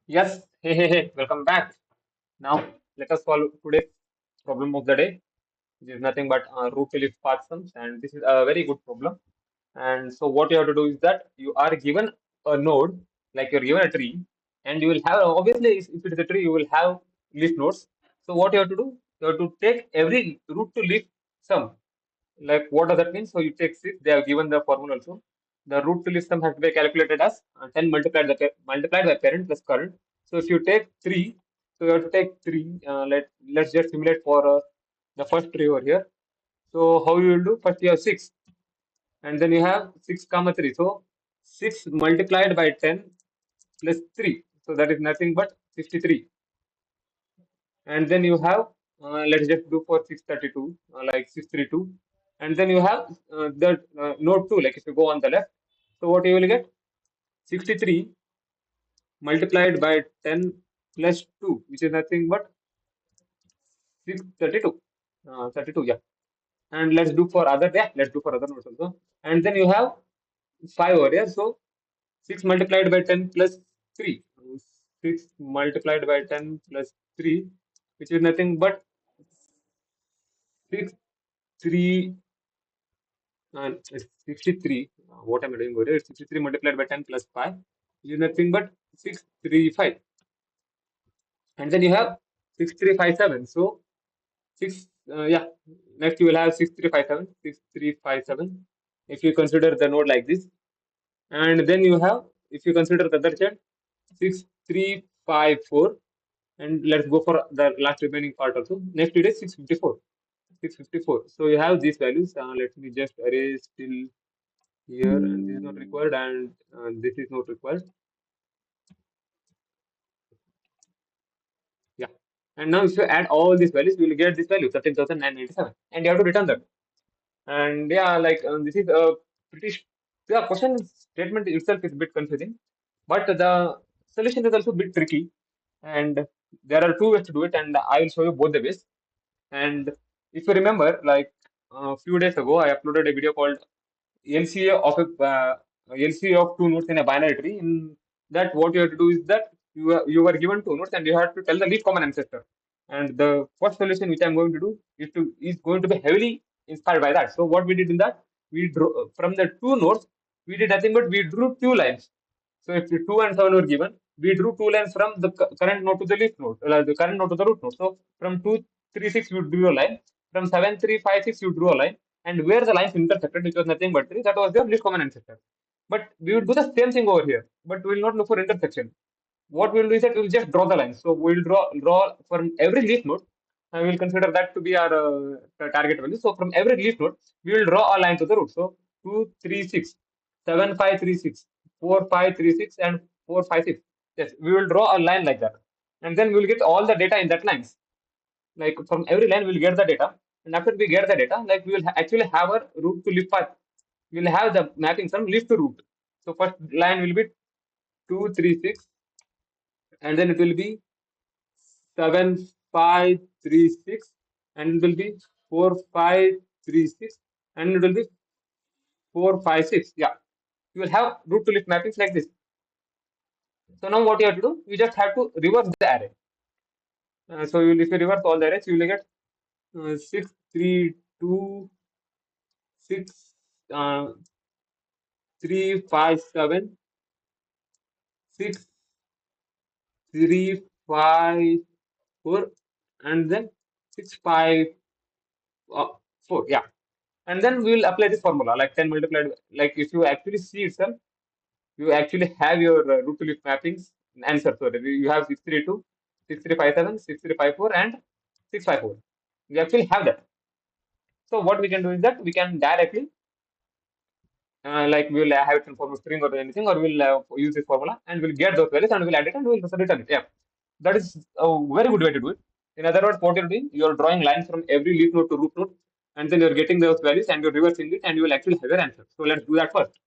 Yes, hey, welcome back. Now, let us solve today's problem of the day, which is nothing but root to leaf path sums, and this is a very good problem. And so, what you have to do is that you are given a node, like you're given a tree, and you will have obviously, if it is a tree, you will have leaf nodes. So, what you have to do? You have to take every root to leaf sum. Like, what does that mean? So, you take 6, they have given the formula also. The root to leaf sum has to be calculated as 10 multiplied by parent plus current. So, if you take 3, so you have to take 3. Let's just simulate for the first tree over here. So, how you will do? First, you have 6, and then you have 6 comma 3. So, 6 multiplied by 10 plus 3. So, that is nothing but 63. And then you have let's just do for 632 like 632, and then you have the node 2, like if you go on the left, so what you will get 63 multiplied by 10 plus 2, which is nothing but 632, 32, yeah. And let's do for other nodes also. And then you have 5 over here, so 6 multiplied by 10 plus 3. 6 multiplied by 10 plus 3, which is nothing but 6 3 it's 63. What am I doing over here? It's 63 multiplied by 10 plus 5 is nothing but 635. And then you have 6357. So, 6, yeah. Next, you will have 6357. 6357. If you consider the node like this. And then you have, if you consider the other child, 6354. And let's go for the last remaining part also. Next, it is 654. 654. So, you have these values. Let me just erase till here, and this is not required, and this is not required. Yeah. And now if you add all these values, you will get this value 13,997, and you have to return that. And yeah, like this is a pretty yeah, question statement itself is a bit confusing, but the solution is also a bit tricky, and there are two ways to do it, and I will show you both the ways. And if you remember, like a few days ago, I uploaded a video called LCA of LCA of two nodes in a binary tree. In that, what you have to do is that you were given two nodes and you have to tell the least common ancestor. And the first solution which I'm going to do is going to be heavily inspired by that. So what we did in that, we drew from the two nodes, we did nothing but we drew two lines. So if the 2 and 7 were given, we drew two lines from the current node to the leaf node, the current node to the root node. So from 2, 3, 6, you drew a line. From 7, 3, 5, 6, you drew a line. And where the lines intersected, which was nothing but 3, that was the least common ancestor. But we will do the same thing over here, but we will not look for intersection. What we will do is that we will just draw the lines. So we will draw from every leaf node, and we will consider that to be our target value. So from every leaf node, we will draw a line to the root. So 2, 3, 6, 7, 5, 3, 6, 4, 5, 3, 6, and 4, 5, 6. Yes, we will draw a line like that. And then we will get all the data in that lines. Like from every line, we'll get the data. And after we get the data, like we will actually have a root to leaf path. We'll have the mapping from leaf to root. So first line will be 2, 3, 6, and then it will be 7, 5, 3, 6, and it will be 4, 5, 3, 6, and it will be 4, 5, 6. Yeah, you will have root to leaf mappings like this. So now what you have to do, you just have to reverse the array. So if you reverse all the arrays, you will get 6, 3, 2, 6, 3, 5, 7, 6, 3, 5, 4, and then 6, 5, 4. Yeah. And then we will apply this formula like 10 multiplied. Like if you actually see itself, you actually have your root to leaf mappings answer. So you have 632, 6357, 6354, and 654. We actually have that. So what we can do is that we can directly like we will have it in form of string or anything, or we'll use this formula and we'll get those values and we'll add it and we'll return it. Yeah, that is a very good way to do it. In other words, what you're doing, you're drawing lines from every leaf node to root node, and then you're getting those values and you're reversing it, and you will actually have your answer. So let's do that first.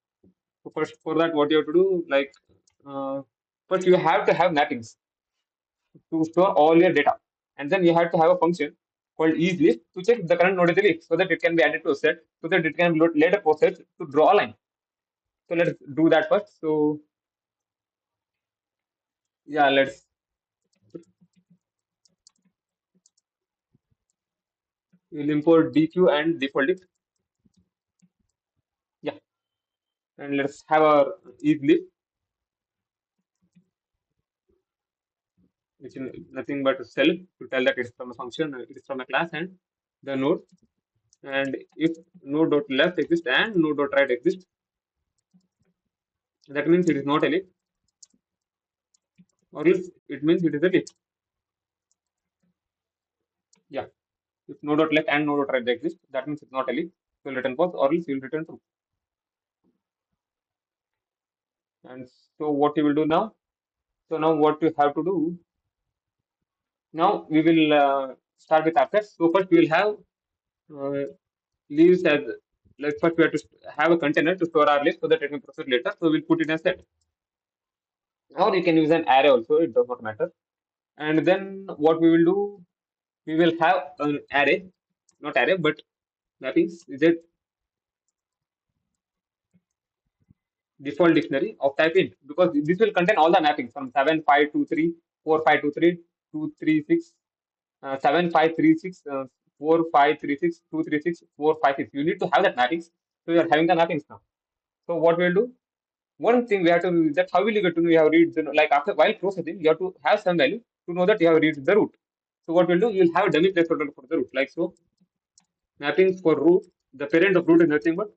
So first, for that, what you have to do, like first you have to have mappings to store all your data, and then you have to have a function called isList to check the current node is the leaf, so that it can be added to a set, so that it can later process to draw a line. So let's do that first. So Yeah, we'll import DQ and default it. Yeah, and let's have our is lib, which is nothing but self to tell that it's from a function, it is from a class, and the node. And if node dot left exists and node dot right exists, that means it is not a lib, or else it means it is a lib. Yeah, if node dot left and node dot right exist, that means it's not a lib. So we'll return false, or else you'll return true. And so what you will do now? So now what you have to do? Now we will start with assets. So first we will have uh, leaves as, like, first we have to have a container to store our list so that it will process later. So we'll put it in a set. Or you can use an array also, it does not matter. And then what we will do, we will have an array, not array, but mappings. Is it default dictionary of type int? Because this will contain all the mappings from 7, 5, 2, 3, 4, 5, 2, 3, 2, 3, 6, 7, 5, 3, 6, 4, 5, 3, 6, 2, 3, 6, 4, 5, 6. You need to have that mappings. So you are having the mappings now. So what we'll do, one thing we have to do is that how will you get to know you have reached, like after while processing, you have to have some value to know that you have reached the root. So what we'll do, you'll have a dummy placeholder for the root, like so. Mappings for root, the parent of root is nothing but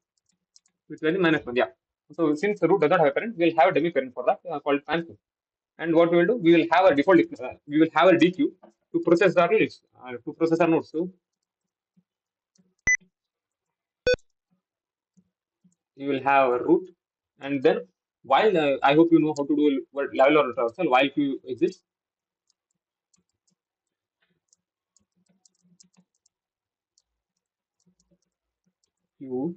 with value -1. Yeah. So since the root does not have a parent, we'll have a dummy parent for that called -2. And what we will do, we will have a default, we will have a DQ to process our list, to process our nodes. So you will have a root, and then while I hope you know how to do level or traversal while Q exists. You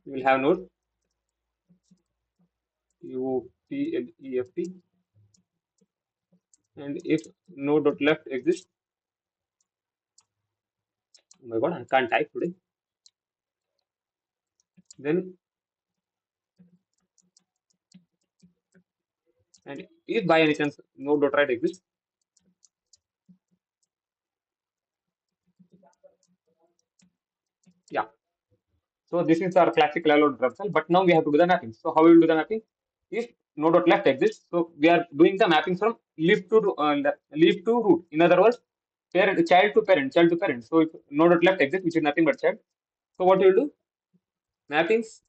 will have node UTLEFT, and if node dot left exists, oh my god, I can't type today. Then, and if by any chance node dot right exists, yeah. So this is our classic level of traversal, but now we have to do the mapping. So how we will do the mapping? If node dot left exists, so we are doing the mapping from leaf to root. In other words, parent child to parent, child to parent. So if node dot left exists, which is nothing but child, so what you will do? Mappings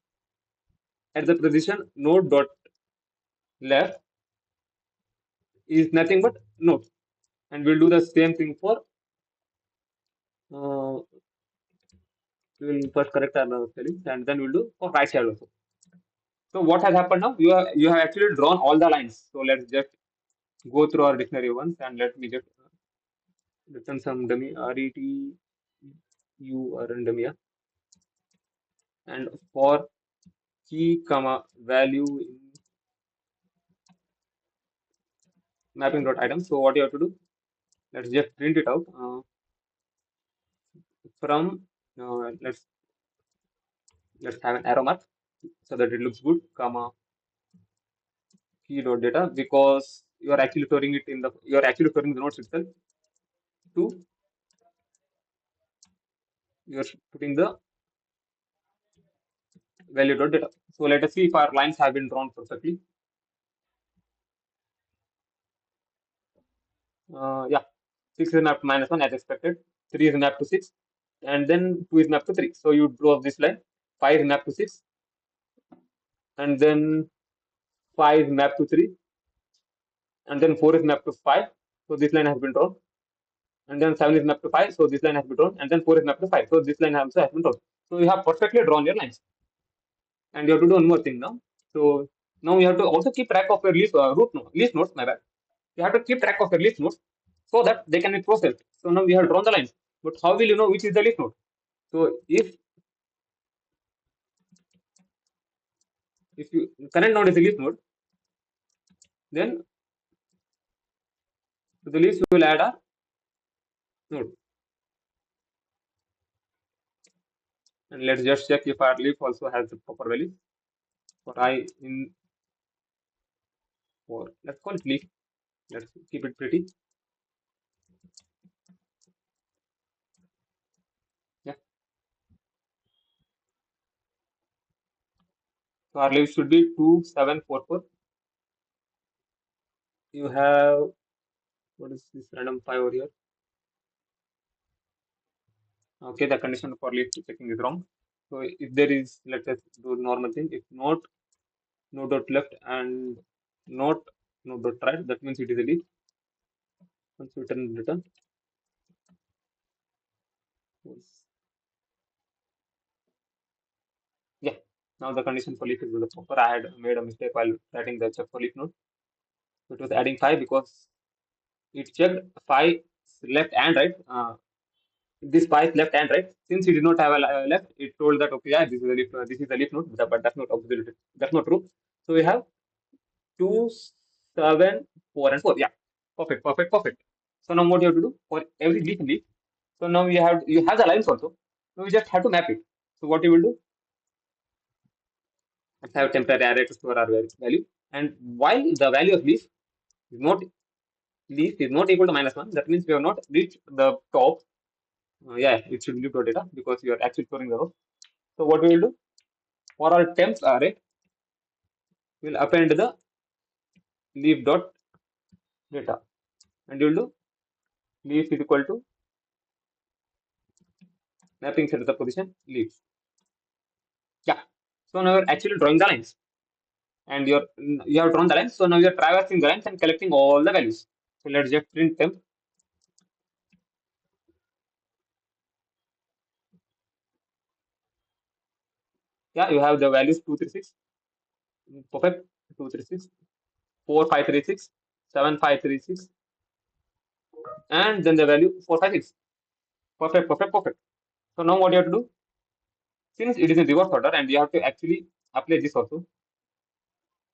at the position node dot left is nothing but node, and we'll do the same thing for. We will first correct our spelling, and then we'll do for right side also. So what has happened now? You have actually drawn all the lines. So let's just go through our dictionary once, and let me just return some dummy retu dummy, and for key comma value in mapping dot item. So what you have to do? Let's just print it out from. Let's have an arrow mark so that it looks good, comma key dot data, because you are actually storing it in the, you are actually storing the nodes itself. To, you are putting the value dot data. So let us see if our lines have been drawn perfectly. Yeah, 6 is mapped to -1 as expected. 3 is mapped to 6, and then 2 is mapped to 3. So you draw this line. 5 is mapped to 6, and then 5 is mapped to 3, and then 4 is mapped to 5. So this line has been drawn. And then 7 is mapped to 5. So this line has been drawn. And then 4 is mapped to 5. So this line also has been drawn. So you have perfectly drawn your lines. And you have to do one more thing now. So now you have to also keep track of your leaf nodes. My bad. You have to keep track of your leaf nodes so that they can be processed. So now we have drawn the lines. But how will you know which is the leaf node? So if you current node is a leaf node, then to the leaves you will add a node. And let's just check if our leaf also has the proper value. For I in or let's call it leaf. Let's keep it pretty. Yeah. So our leaf should be 2744. You have, what is this random 5 over here? Okay, the condition for leaf checking is wrong. So if there is, let us do normal thing. If not, no dot left and not no dot right, that means it is a leaf. Once you return. Yes. Yeah. Now the condition for leaf is the proper. I had made a mistake while writing the check for leaf node. So it was adding 5 because it checked 5 left and right. This 5 left and right. Since it did not have a left, it told that okay, yeah, this is a leaf. This is a leaf node, but that's not absolute. That's not true. So we have 2, 7, 4, and 4. Yeah, perfect, perfect, perfect. So now what you have to do for every leaf in leaf. So now you have the lines also. Now you just have to map it. So what you will do? Let's have temporary array to store our value. And while the value of leaf is not equal to -1, that means we have not reached the top. Yeah, it should leave dot data because you are actually storing the row. So what we will do for our temps array, we will append the leaf dot data, and you will do leaf is equal to mapping set to the position leaf. Yeah. So now you're actually drawing the lines, and you have drawn the lines. So now you're traversing the lines and collecting all the values. So let's just print them. Yeah, you have the values 236, perfect, 236, 4536, 7536, and then the value 456. Perfect, perfect, perfect. So now what you have to do, since it is in reverse order, and you have to actually apply this also.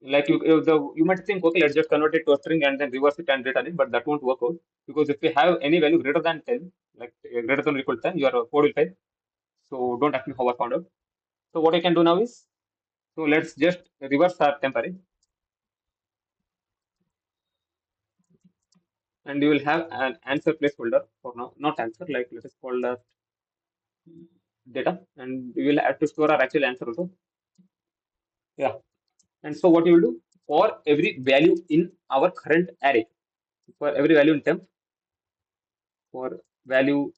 Like you might think, okay, let's just convert it to a string and then reverse it and return it, but that won't work out because if we have any value greater than 10, like greater than or equal to 10, your code will fail. So don't ask me how I found out. So what I can do now is, so let's just reverse our temporary, and you will have an answer placeholder for now, not answer, like let us call that data, and we will have to store our actual answer also. Yeah. And so what you will do for every value in our current array, for every value in temp, for value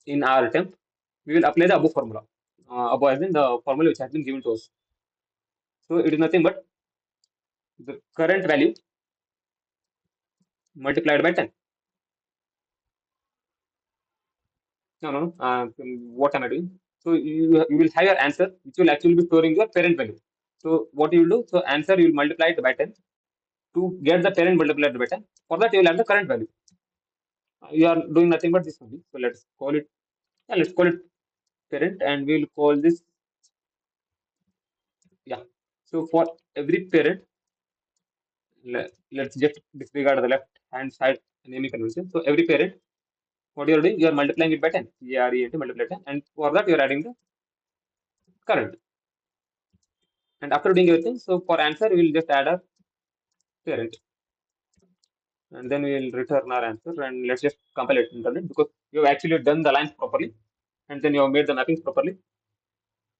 in our temp, we will apply the above formula. Above as in the formula which has been given to us. So it is nothing but the current value multiplied by 10. No, no, no. What am I doing? So you will have your answer, which will actually be storing your parent value. So what you will do? So answer you will multiply it by 10 to get the parent multiplied by 10. For that you will have the current value. You are doing nothing but this only. So let's call it. Yeah, let's call it parent, and we will call this. Yeah. So for every parent, let's just disregard the left hand side naming convention. So every parent, what you are doing, you are multiplying it by 10. CRENT multiply 10, and for that you are adding the current. And after doing everything, so for answer, we will just add a parent, and then we will return our answer. And let's just compile it and run it because you have actually done the lines properly, and then you have made the mappings properly,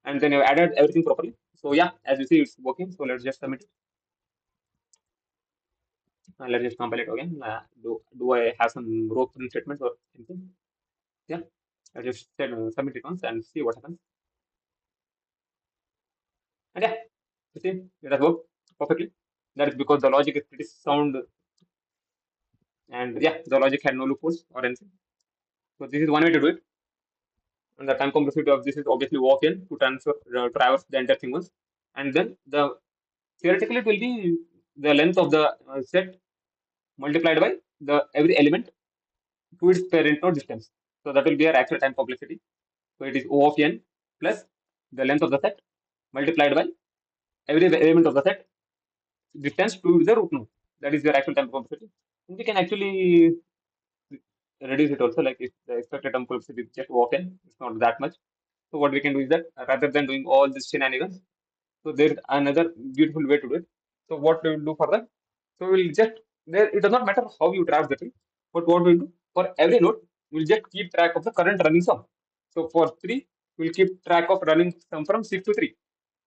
and then you have added everything properly. So yeah, as you see, it's working. So let's just submit it. Let's just compile it again. Do I have some row print statements or anything? Yeah, I just said submit it once and see what happens. And yeah, you see, it has worked perfectly. That is because the logic is pretty sound, and yeah, the logic had no loopholes or anything. So this is one way to do it. And the time complexity of this is obviously walk in to transfer traverse the entire thing once, and then the theoretically it will be the length of the set multiplied by the every element to its parent node distance. So that will be our actual time complexity. So it is O of n plus the length of the set multiplied by every element of the set distance to the root node. That is your actual time complexity. And we can actually reduce it also, like if the expected time complexity is just walk in, it's not that much. So what we can do is that rather than doing all these shenanigans, so there's another beautiful way to do it. So what we will do for that? So we will just there. It does not matter how you traverse the tree, but what we will do for every node, we'll just keep track of the current running sum. So for 3, we'll keep track of running sum from 6 to 3,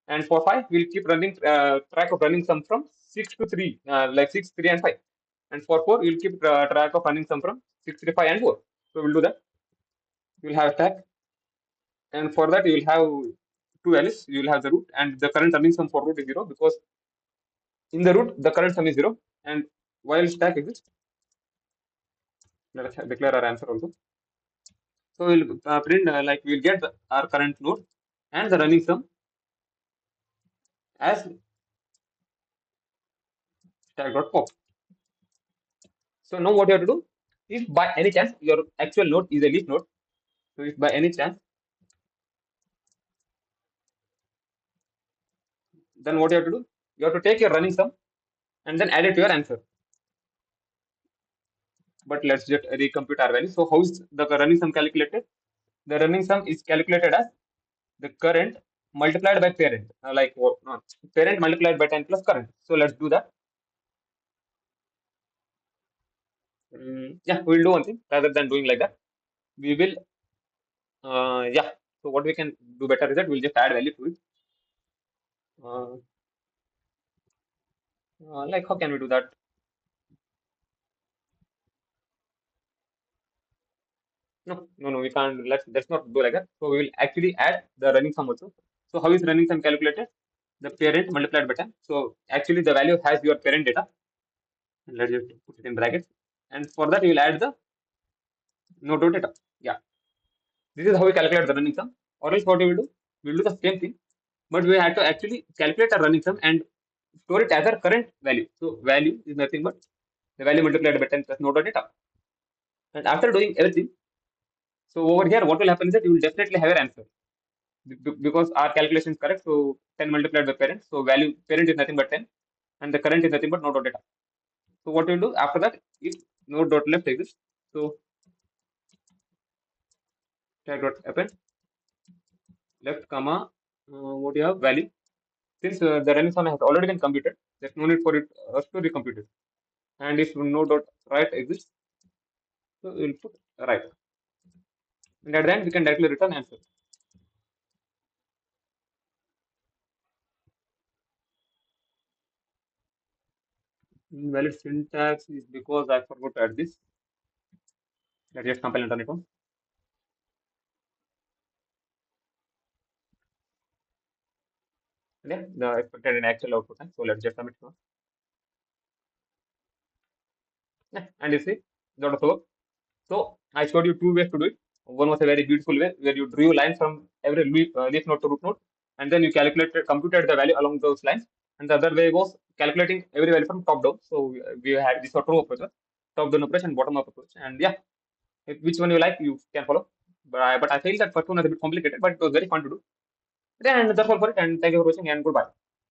and for 5, we'll keep running track of running sum from 6 to 3, like 6, 3, and 5. And for 4, we'll keep track of running sum from 6, 3, 5, and 4. So we'll do that. We'll have stack, and for that you will have two values. You will have the root, and the current running sum for root is 0, because in the root the current sum is 0, and while stack exists, let us declare our answer also. So we'll print like we'll get our current node and the running sum as stack.pop. So now what you have to do, if by any chance your actual node is a leaf node, so if by any chance, then what you have to do, you have to take your running sum and then add it to your answer. But let's just recompute our value. So how is the running sum calculated? The running sum is calculated as the current multiplied by parent, like what? No, parent multiplied by 10 plus current. So let's do that. Yeah, we'll do one thing rather than doing like that. We will, yeah. So what we can do better is that we'll just add value to it. Uh, like how can we do that? No, we can't. Let's not do like that. So we will actually add the running sum also. So how is running sum calculated? The parent multiplied by 10. So actually the value has your parent data. Let's just put it in brackets. And for that, you will add the node data. Yeah. This is how we calculate the running sum. Or else what we will do? We will do the same thing, but we have to actually calculate a running sum and store it as our current value. So value is nothing but the value multiplied by 10 plus node data. And after doing everything, so over here, what will happen is that you will definitely have your answer, because our calculation is correct. So 10 multiplied by parent. So value parent is nothing but 10, and the current is nothing but node data. So what we'll do after that, if node dot left exists, so tag dot append left comma what you have value. Since the running sum has already been computed, there's no need for it us to recompute it. And if node dot right exists, so we'll put right. And at the end, we can directly return answer. Invalid syntax is because I forgot to add this. Let's just compile and run it on. And yeah, the expected and actual output time. So let's just submit it on. Yeah, and you see, that also work. So I showed you two ways to do it. One was a very beautiful way where you drew lines from every leaf node to root node, and then you computed the value along those lines. And the other way was calculating every value from top down. So we had this two approach, top down approach and bottom up approach. And yeah, which one you like, you can follow. But I feel that first one is a bit complicated, but it was very fun to do. And that's all for it. And thank you for watching, and goodbye.